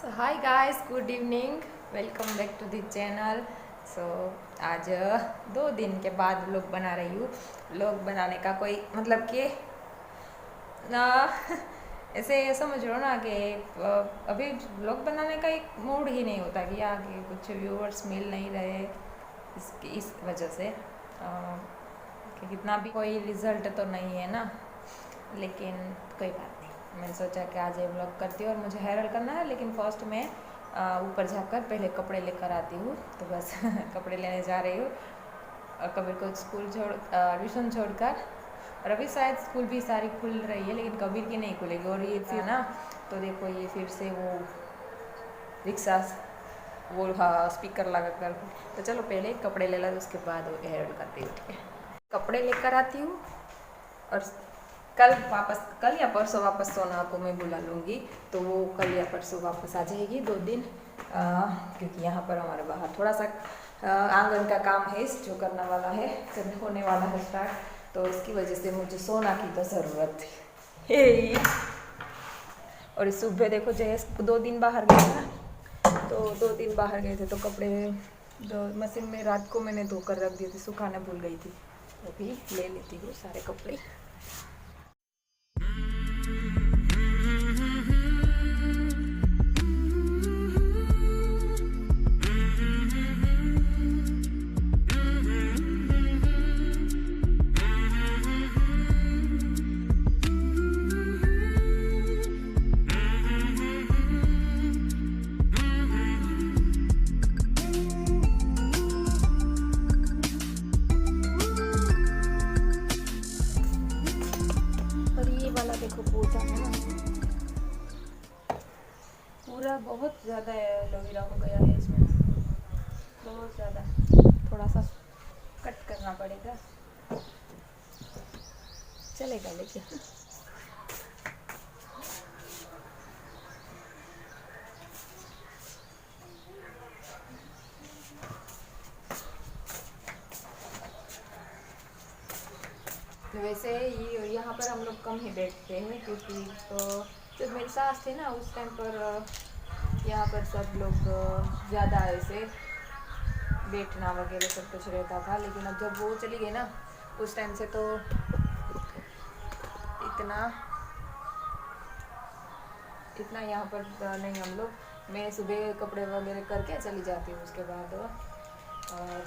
So hi guys, good evening, welcome back to the channel. So आज 2 दिन के बाद व्लॉग बना रही हूँ। व्लॉग बनाने का कोई मतलब कि ना ऐसे समझ लो ना कि अभी व्लॉग बनाने का एक मूड ही नहीं होता कि आगे कुछ व्यूअर्स मिल नहीं रहे इस वजह से कि कितना भी कोई रिजल्ट तो नहीं है ना, लेकिन कोई बात नहीं। मैंने सोचा कि आज ये व्लॉग करती हूँ और मुझे हेयर करना है, लेकिन फर्स्ट मैं ऊपर जाकर पहले कपड़े लेकर आती हूँ। तो बस कपड़े लेने जा रही हूँ और कबीर को स्कूल ट्यूशन छोड़कर। और अभी शायद स्कूल भी सारी खुल रही है, लेकिन कबीर की नहीं खुलेगी। और ये फिर ना, तो देखो ये फिर से वो रिक्शा वो हाँ स्पीकर लगा कर। तो चलो पहले कपड़े ले लो, उसके बाद वो हेयर करती हूँ, ठीक है। कपड़े लेकर आती हूँ और कल या परसों वापस सोना को मैं बुला लूँगी। तो वो कल या परसों वापस आ जाएगी 2 दिन, क्योंकि यहाँ पर हमारे बाहर थोड़ा सा आंगन का काम है जो करने वाला है, जब होने वाला है स्टार्ट। तो इसकी वजह से मुझे सोना की तो ज़रूरत है। और सुबह देखो जयेश 2 दिन बाहर गए ना, तो 2 दिन बाहर गए थे तो कपड़े जो मशीन में रात को मैंने धोकर रख दिए थे, सुखाने भूल गई थी। अभी ले लेती हूँ सारे कपड़े। देखो पोचा है ना, पूरा बहुत ज़्यादा एलोवेरा हो गया है इसमें, बहुत ज़्यादा। थोड़ा सा कट करना पड़ेगा, चलेगा लेकिन। वैसे ये यहाँ पर हम लोग कम ही बैठते हैं, क्योंकि जब मेरी सास थी ना उस टाइम पर यहाँ पर सब लोग ज़्यादा ऐसे बैठना वगैरह सब कुछ रहता था। लेकिन अब जब वो चली गई ना उस टाइम से, तो इतना यहाँ पर नहीं हम लोग। मैं सुबह कपड़े वगैरह करके चली जाती हूँ, उसके बाद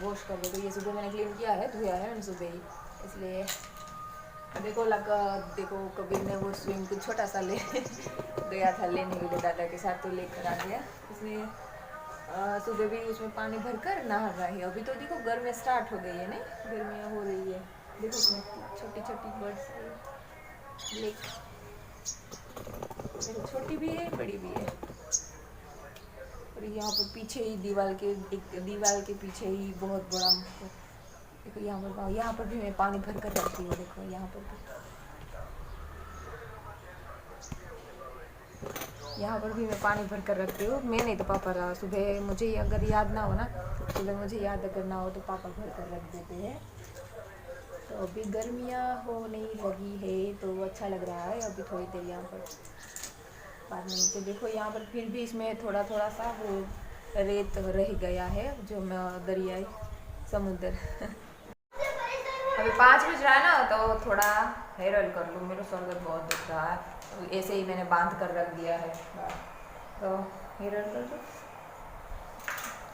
वॉश कर देती हूँ। ये सुबह मैंने क्लीन किया है, धोया है मैंने सुबह ही, इसलिए देखो कबीर ने वो स्विम पूल छोटा सा ले गया था लेने के लिए दादा के साथ, तो लेकर आ गया। इसलिए सुबह भी उसमें पानी भरकर नहा रहा है। अभी तो देखो गर्मी स्टार्ट हो गई है, नहीं गर्मियाँ हो रही है। देखो उसमें छोटी छोटी बर्ड्स ब्लैक, देखो छोटी भी है बड़ी भी है। और यहाँ पर पीछे ही दीवार के पीछे ही बहुत बड़ा, देखो यहाँ पर भी मैं पानी भर कर रखती हूँ। देखो यहाँ पर भी मैं पानी भर कर रखती हूँ। मैं नहीं तो पापा रहा सुबह, मुझे अगर याद ना हो ना, सुबह मुझे याद अगर ना हो तो पापा भर कर रख देते हैं। तो अभी गर्मियाँ होने लगी है तो अच्छा लग रहा है। अभी थोड़ी देर यहाँ पर बाद में नीचे देखो, यहाँ पर फिर भी इसमें थोड़ा थोड़ा सा वो रेत रह गया है, जो दरियाई समुद्र अभी 5 बज रहा है ना, तो थोड़ा हेयर ऑयल कर लूँ। मेरा सर बहुत दुख रहा है, तो ऐसे ही मैंने बांध कर रख दिया है। तो हेयर ऑयल कर दो,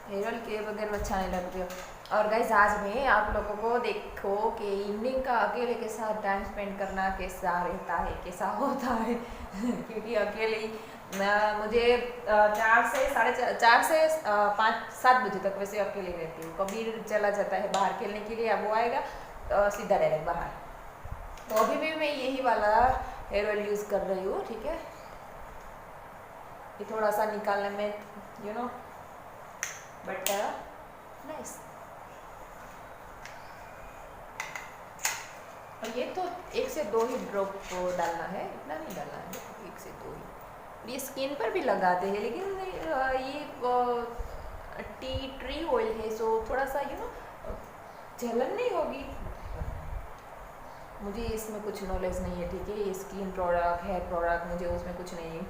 हेयर ऑयल के बगैर अच्छा नहीं लगती है। और गाइस आज मैं आप लोगों को देखो कि इवनिंग का अकेले के साथ टाइम स्पेंड करना कैसा रहता है, कैसा होता है क्योंकि अकेले मुझे 4 से 4:30 से 5-7 बजे तक वैसे अकेले रहती हूँ। कबीर चला जाता है बाहर खेलने के लिए, अब वो आएगा सीधा डायरेक्ट बाहर। तो अभी भी मैं यही वाला हेयर ऑयल यूज़ कर रही हूँ, ठीक है। ये थोड़ा सा निकालने में यू नो बट नाइस। और ये तो 1 से 2 ही ड्रॉप डालना है, इतना नहीं डालना है, 1 से 2 ही। ये स्किन पर भी लगाते हैं, लेकिन ये टी ट्री ऑयल है, सो थोड़ा सा जलन नहीं होगी। मुझे इसमें कुछ नॉलेज नहीं है, ठीक है। ये स्किन प्रोडक्ट, हेयर प्रोडक्ट, मुझे उसमें कुछ नहीं है।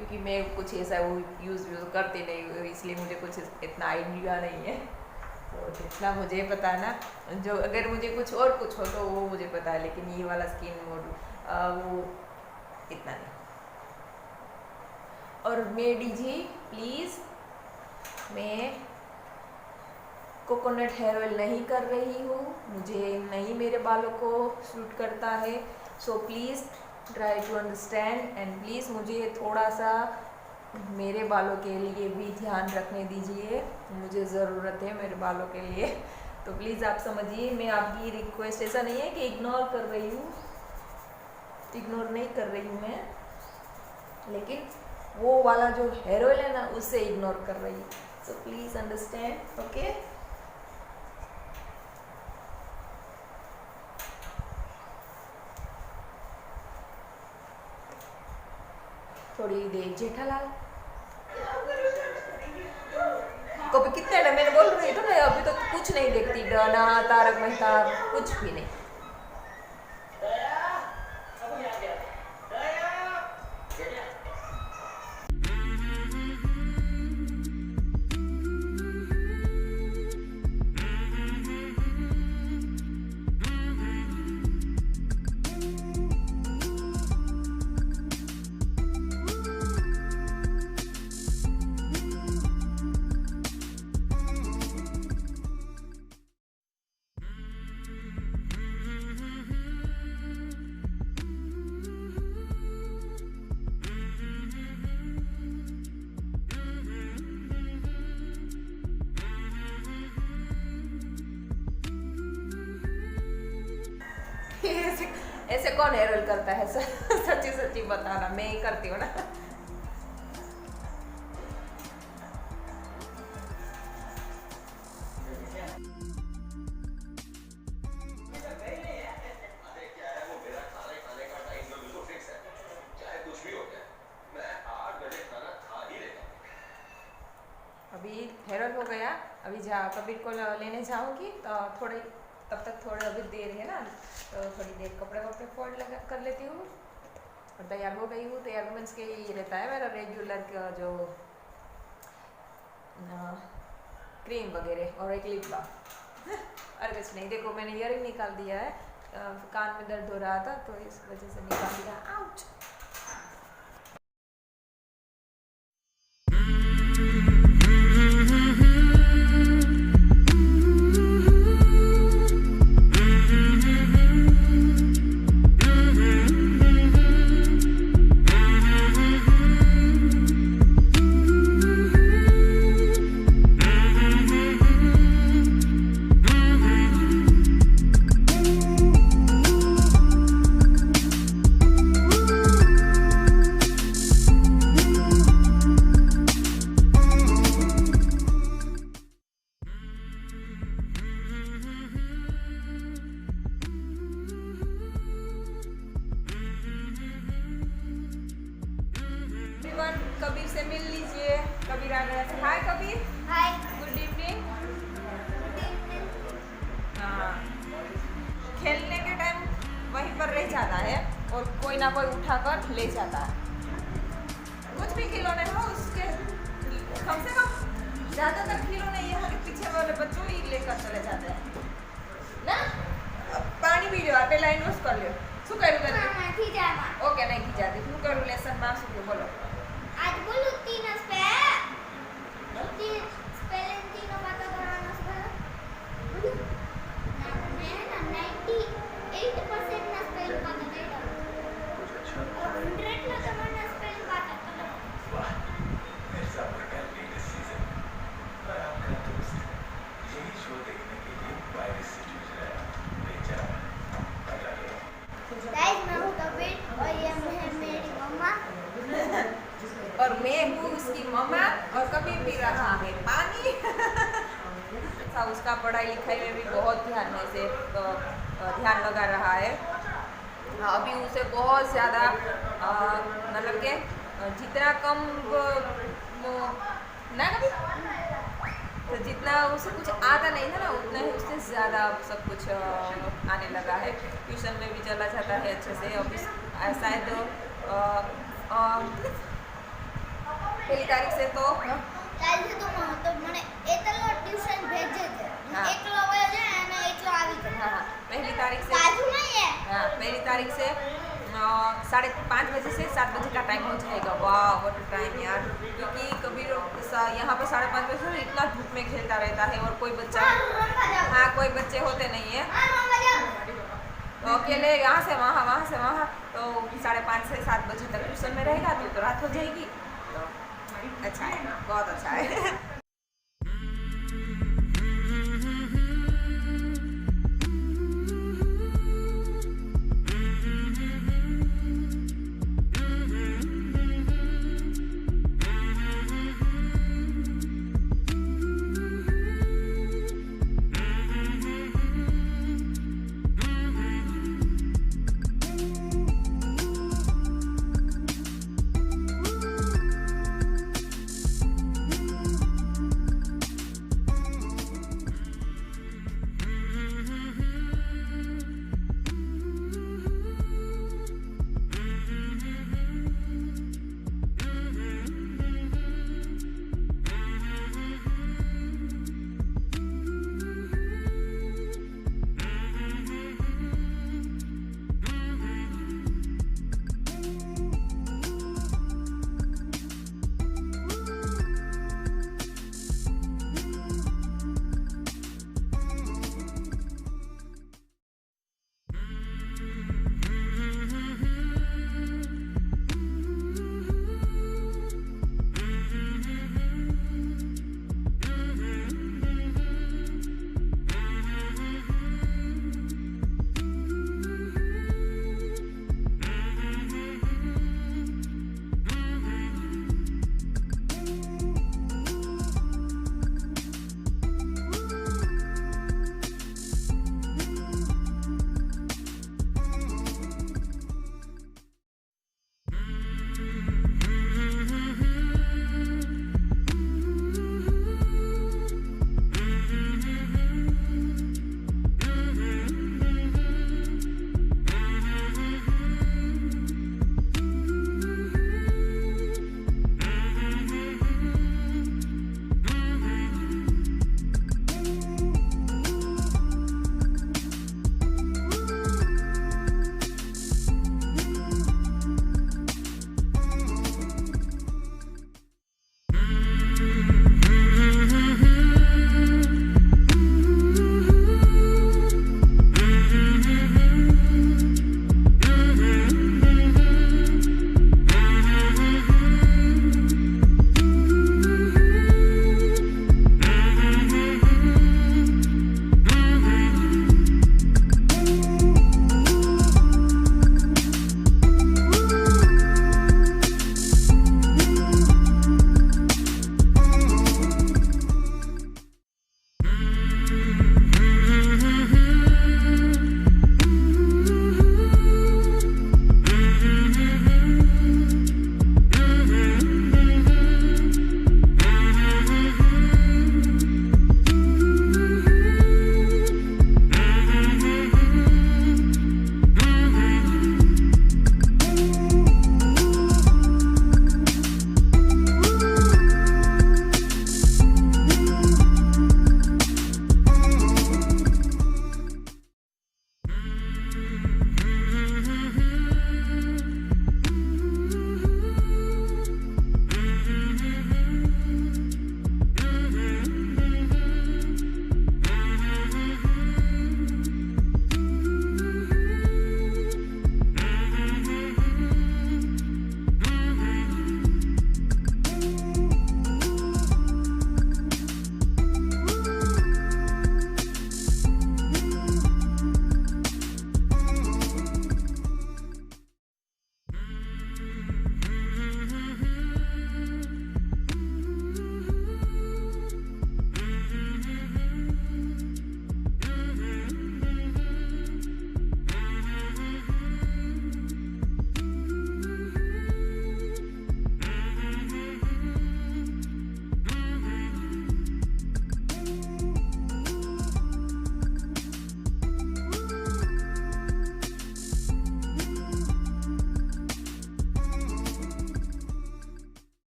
क्योंकि मैं कुछ ऐसा वो यूज़ करती नहीं हूँ, इसलिए मुझे कुछ इतना आइडिया नहीं है। तो जितना मुझे पता है ना, जो अगर मुझे कुछ और कुछ हो तो वो मुझे पता है, लेकिन ये वाला स्किन मोड वो इतना नहीं। और मेडी जी प्लीज़, मैं कोकोनट हेयर ऑयल नहीं कर रही हूँ, मुझे नहीं मेरे बालों को सूट करता है। So please try to understand and please मुझे थोड़ा सा मेरे बालों के लिए भी ध्यान रखने दीजिए, मुझे ज़रूरत है मेरे बालों के लिए। तो प्लीज़ आप समझिए, मैं आपकी रिक्वेस्ट ऐसा नहीं है कि इग्नोर कर रही हूँ, इग्नोर नहीं कर रही हूँ मैं, लेकिन वो वाला जो हेयर ऑयल है ना उससे इग्नोर कर रही हूँ। So please understand, okay. थोड़ी देर जेठालाल कभी कितने ना मैंने बोल रही थी ना, अभी तो कुछ नहीं देखती, डना तारक मेहता कुछ भी नहीं। ऐसे कौन हेयर ऑयल करता है? सच्ची सच्ची बताना, मैं ही करती हूँ ना। अभी हेयर ऑयल हो गया, अभी कबीर को लेने जाऊंगी तो थोड़े, तब तक थोड़ी अभी देर है ना, तो थोड़ी देर कपड़े वपड़े फोल्ड लगा कर लेती हूँ और तैयार हो गई हूँ। तैयार मीन्स के ये रहता है मेरा रेगुलर का जो क्रीम वगैरह और एक लिप बाम। और कुछ नहीं, देखो मैंने ईयरिंग निकाल दिया है, कान में दर्द हो रहा था तो इस वजह से निकाल दिया। आउच। कबीर से मिल लीजिए, कबीर आ गया है। Hi Kabir. Hi. Good evening. हाँ, खेलने के टाइम वहीं पर रह जाता है और कोई ना कोई उठाकर ले जाता है। कुछ भी खिलौने हो उसके कम से कम ज़्यादातर खिलौने यहाँ के पीछे वाले बच्चों ही लेकर चले जाते हैं ना। पानी पी लो, पहला इन्वेस्ट कर लो। શું કર્યું તને? ઓકે નહીં ખીજાતી, શું કરું લેસનમાં? શું કે બોલો? आज बोलू तीन स्पेल तीनों बातें करवाना स्पेल बोलू मैं ना 98% ना स्पेल बातें कर कुछ अच्छा 100 ना तुम्हारा स्पेल बातें कर। वाह, ऐसा प्रकार के इस सीजन मैं आपका दोस्त यही शो देखने के लिए वायरस से जूझ रहा है। बेचारा पता नहीं। गाइस मैं हूं कबीर और ये है मेरी मम्मा और मैं हूँ उसकी मम्मा और कभी पी रहा है पानी। उसका पढ़ाई लिखाई में भी बहुत ध्यान में से ध्यान लगा रहा है। अभी उसे बहुत ज़्यादा मतलब के जितना कम ना कभी तो जितना उसे कुछ आता नहीं था ना उतना ही उससे ज़्यादा सब कुछ आने लगा है। ट्यूशन में भी चला जाता है अच्छे से। अभी शायद પહેલી તારીખ છે તો કાલથી તો મને એટલો ટ્યુશન ભેજે છે हाँ। એકલો વયો જાય અને એટલો આવી જાય हाँ हाँ पहली तारीख से बाजू में ही है हाँ पहली तारीख से 5:30 बजे से 7 बजे का टाइम हो जाएगा। वाह व्हाट टाइम यार, क्योंकि कबीर यहाँ पे 5:30 बजे से इतना धूप में खेलता रहता है और कोई बच्चा हाँ कोई बच्चे होते नहीं है तो अकेले यहाँ से वहाँ तो 5:30 से 7 बजे तक ट्यूशन में रहेगा तो रात हो जाएगी। तो अच्छा है, बहुत अच्छा है।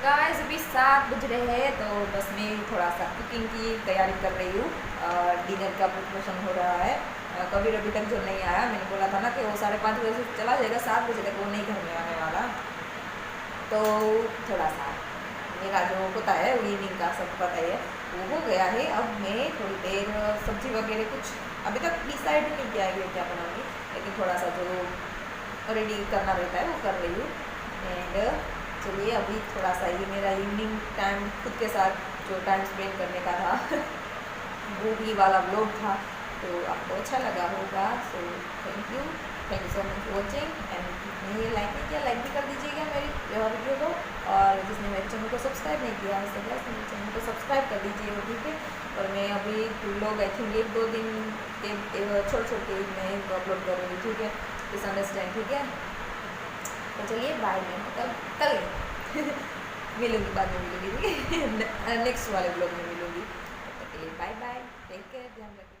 गाइस अभी 7 बज रहे हैं, तो बस मैं थोड़ा सा कुकिंग की तैयारी कर रही हूँ। डिनर का प्रिपरेशन हो रहा है। कबीर अभी तक जो नहीं आया, मैंने बोला था ना कि वो 5:30 बजे से चला जाएगा, 7 बजे तक वो नहीं घर में आने वाला। तो थोड़ा सा मेरा जो होता है इवनिंग का सब पता है वो हो गया है। अब मैं थोड़ी देर सब्जी वगैरह कुछ अभी तक डिसाइड नहीं किया है क्या बनाऊंगी, लेकिन थोड़ा सा जो रेडी करना रहता है वो कर रही हूँ। एंड चलिए अभी थोड़ा सा ये मेरा इवनिंग टाइम खुद के साथ जो टाइम स्पेंड करने का था मूवी वाला व्लॉग था, तो आपको अच्छा लगा होगा। So thank you so much for watching. And ये लाइक नहीं किया, लाइक भी कर दीजिएगा मेरी वीडियो को, और जिसने मेरे चैनल को सब्सक्राइब नहीं किया है तो मेरे चैनल को सब्सक्राइब कर दीजिएगा, ठीक है। और मैं अभी लोग आई थिंक 1-2 दिन के छोटे मैं अपलोड करूँगी, ठीक है, प्लीज अंडरस्टैंड, ठीक है। तो चलिए बाय, मैं कल मिलूंगी, बाद में मिलूंगी, ठीक है, नेक्स्ट वाले ब्लॉग में मिलूंगी। तब तक के लिए बाय बाय, टेक केयर, ध्यान रखिए।